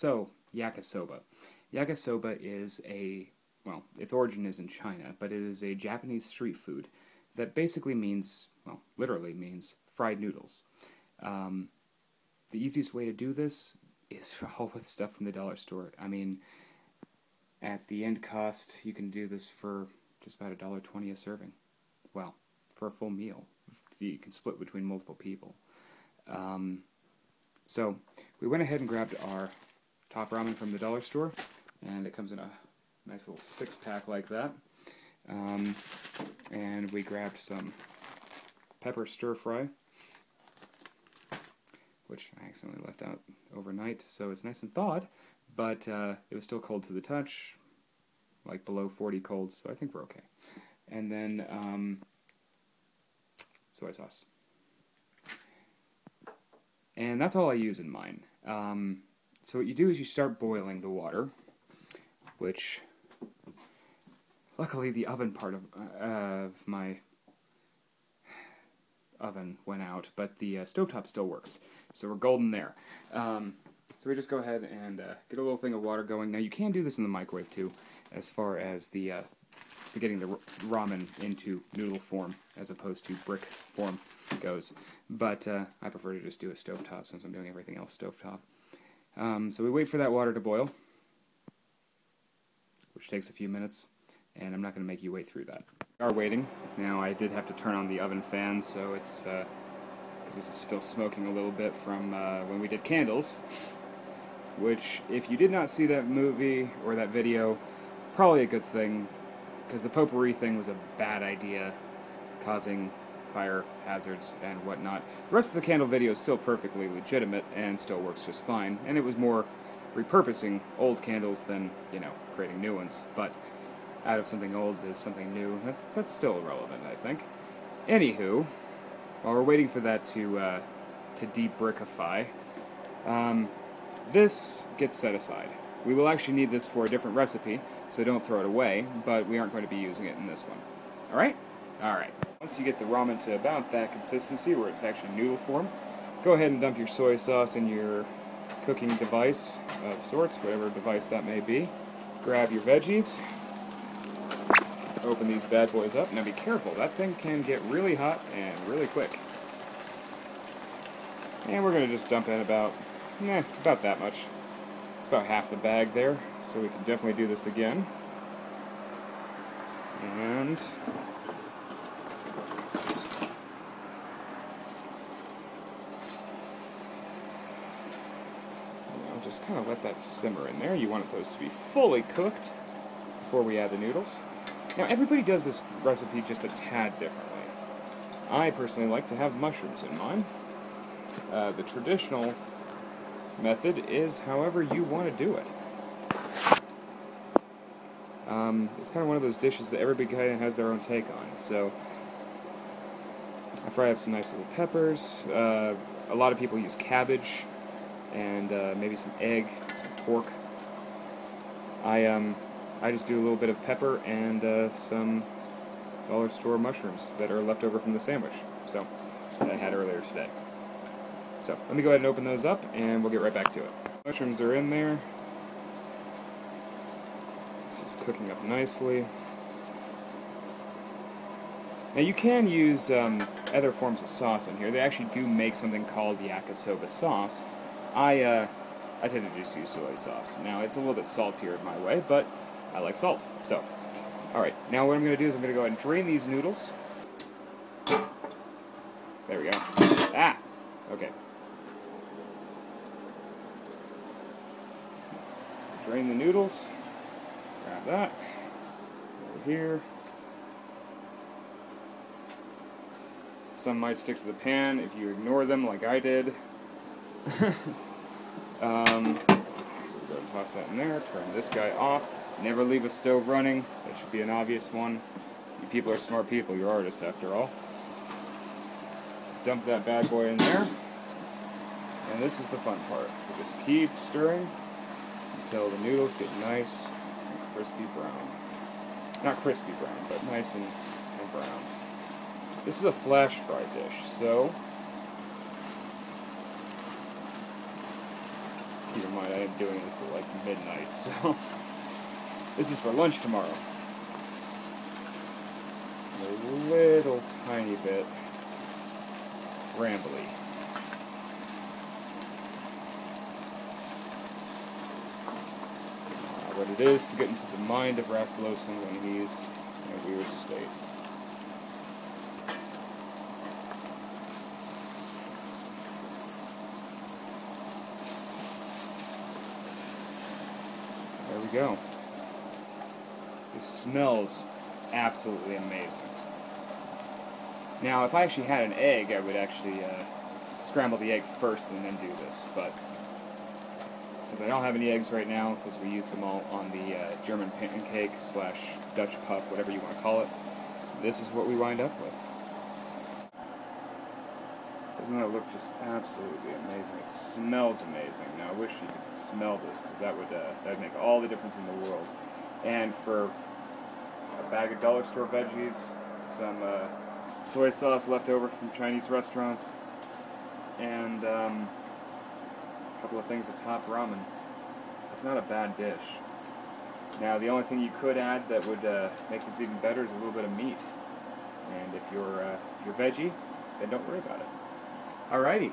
So, yakisoba. Yakisoba is well, its origin is in China, but it is a Japanese street food that basically means, well, literally means fried noodles. The easiest way to do this is all with stuff from the dollar store. I mean, at the end cost, you can do this for just about $1.20 a serving. Well, for a full meal. You can split between multiple people. So, we went ahead and grabbed our top ramen from the dollar store, and it comes in a nice little 6-pack like that. And we grabbed some pepper stir-fry, which I accidentally left out overnight, so it's nice and thawed, but it was still cold to the touch, like below 40 cold, so I think we're okay. And then soy sauce. And that's all I use in mine. So what you do is you start boiling the water, which luckily the oven part of my oven went out, but the stovetop still works, so we're golden there. So we just go ahead and get a little thing of water going. Now you can do this in the microwave too, as far as the getting the ramen into noodle form as opposed to brick form goes, but I prefer to just do a stovetop since I'm doing everything else stovetop. So we wait for that water to boil, which takes a few minutes, and I'm not going to make you wait through that. We are waiting. Now I did have to turn on the oven fan, so it's because this is still smoking a little bit from when we did candles, which if you did not see that movie or that video, probably a good thing, because the potpourri thing was a bad idea, causing fire hazards and whatnot. The rest of the candle video is still perfectly legitimate and still works just fine, and it was more repurposing old candles than, you know, creating new ones, but out of something old is something new. That's still relevant, I think. Anywho, while we're waiting for that to de-brickify, this gets set aside. We will actually need this for a different recipe, so don't throw it away, but we aren't going to be using it in this one. Alright? Alright. Once you get the ramen to about that consistency, where it's actually noodle form, go ahead and dump your soy sauce in your cooking device of sorts, whatever device that may be. Grab your veggies. Open these bad boys up. Now be careful, that thing can get really hot and really quick. And we're going to just dump in about that much. It's about half the bag there, so we can definitely do this again. And just kind of let that simmer in there. You want those to be fully cooked before we add the noodles. Now, everybody does this recipe just a tad differently. I personally like to have mushrooms in mine. The traditional method is however you want to do it. It's kind of one of those dishes that everybody kind of has their own take on. So, I fry up some nice little peppers. A lot of people use cabbage and maybe some egg, some pork. I just do a little bit of pepper and some dollar store mushrooms that are left over from the sandwich, so that I had earlier today. So let me go ahead and open those up, and we'll get right back to it. Mushrooms are in there. This is cooking up nicely. Now you can use other forms of sauce in here. They actually do make something called yakisoba sauce. I tend to just use soy sauce. Now it's a little bit saltier in my way, but I like salt. So, alright, now what I'm going to do is I'm going to go ahead and drain these noodles. There we go. Ah! Okay. Drain the noodles. Grab that. Over here. Some might stick to the pan if you ignore them like I did. So we'll go and toss that in there. Turn this guy off. Never leave a stove running. That should be an obvious one. You people are smart people. You're artists, after all. Just dump that bad boy in there. And this is the fun part. We just keep stirring until the noodles get nice and crispy brown. Not crispy brown, but nice and brown. This is a flash fry dish, so keep in mind I am doing this at like midnight, so this is for lunch tomorrow. It's a little tiny bit rambly. What it is to get into the mind of Raslosin when he's in a weird state. There we go. It smells absolutely amazing. Now, if I actually had an egg, I would actually scramble the egg first and then do this, but since I don't have any eggs right now, because we use them all on the German pancake / Dutch puff, whatever you want to call it, this is what we wind up with. Doesn't that look just absolutely amazing? It smells amazing. Now I wish you could smell this, because that would make all the difference in the world. And for a bag of dollar store veggies, some soy sauce left over from Chinese restaurants, and a couple of things to top ramen. It's not a bad dish. Now the only thing you could add that would make this even better is a little bit of meat. And if you're veggie, then don't worry about it. Alrighty.